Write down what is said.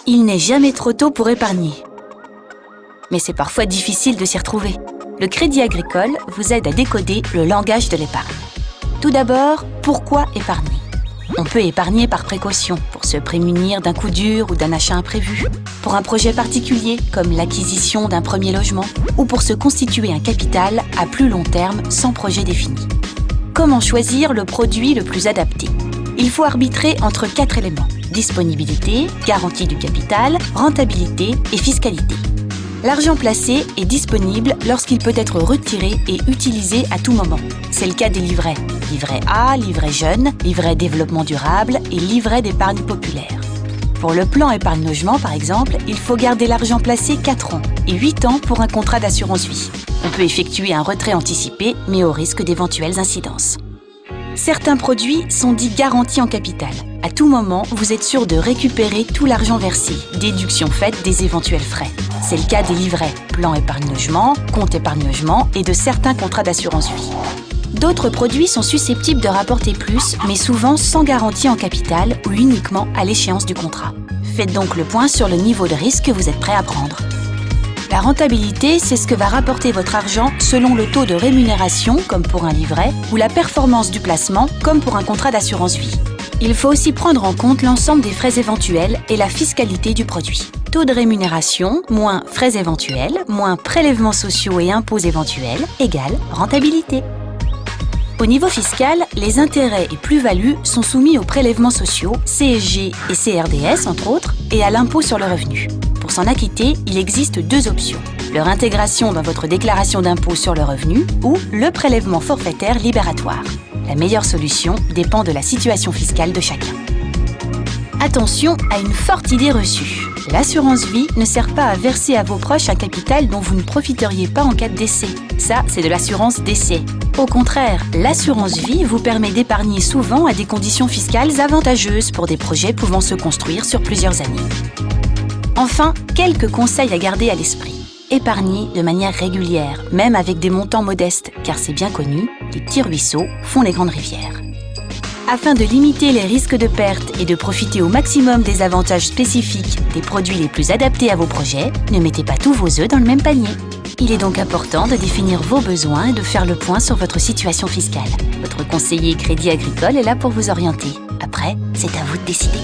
Il n'est jamais trop tôt pour épargner. Mais c'est parfois difficile de s'y retrouver. Le Crédit Agricole vous aide à décoder le langage de l'épargne. Tout d'abord, pourquoi épargner? On peut épargner par précaution, pour se prémunir d'un coup dur ou d'un achat imprévu, pour un projet particulier, comme l'acquisition d'un premier logement, ou pour se constituer un capital à plus long terme sans projet défini. Comment choisir le produit le plus adapté? Il faut arbitrer entre 4 éléments: disponibilité, garantie du capital, rentabilité et fiscalité. L'argent placé est disponible lorsqu'il peut être retiré et utilisé à tout moment. C'est le cas des livrets. Livret A, livret jeune, livret développement durable et livret d'épargne populaire. Pour le plan épargne logement, par exemple, il faut garder l'argent placé 4 ans et 8 ans pour un contrat d'assurance vie. On peut effectuer un retrait anticipé, mais au risque d'éventuelles incidences. Certains produits sont dits garantis en capital. À tout moment, vous êtes sûr de récupérer tout l'argent versé, déduction faite des éventuels frais. C'est le cas des livrets, plan épargne logement, compte épargne logement et de certains contrats d'assurance vie. D'autres produits sont susceptibles de rapporter plus, mais souvent sans garantie en capital ou uniquement à l'échéance du contrat. Faites donc le point sur le niveau de risque que vous êtes prêt à prendre. La rentabilité, c'est ce que va rapporter votre argent selon le taux de rémunération, comme pour un livret, ou la performance du placement, comme pour un contrat d'assurance vie. Il faut aussi prendre en compte l'ensemble des frais éventuels et la fiscalité du produit. Taux de rémunération, moins frais éventuels, moins prélèvements sociaux et impôts éventuels, égale rentabilité. Au niveau fiscal, les intérêts et plus-values sont soumis aux prélèvements sociaux, CSG et CRDS entre autres, et à l'impôt sur le revenu. Pour s'en acquitter, il existe 2 options: leur intégration dans votre déclaration d'impôt sur le revenu ou le prélèvement forfaitaire libératoire. La meilleure solution dépend de la situation fiscale de chacun. Attention à une forte idée reçue. L'assurance vie ne sert pas à verser à vos proches un capital dont vous ne profiteriez pas en cas de décès. Ça, c'est de l'assurance décès. Au contraire, l'assurance vie vous permet d'épargner souvent à des conditions fiscales avantageuses pour des projets pouvant se construire sur plusieurs années. Enfin, quelques conseils à garder à l'esprit. Épargnez de manière régulière, même avec des montants modestes, car c'est bien connu, les petits ruisseaux font les grandes rivières. Afin de limiter les risques de perte et de profiter au maximum des avantages spécifiques des produits les plus adaptés à vos projets, ne mettez pas tous vos œufs dans le même panier. Il est donc important de définir vos besoins et de faire le point sur votre situation fiscale. Votre conseiller Crédit Agricole est là pour vous orienter. Après, c'est à vous de décider.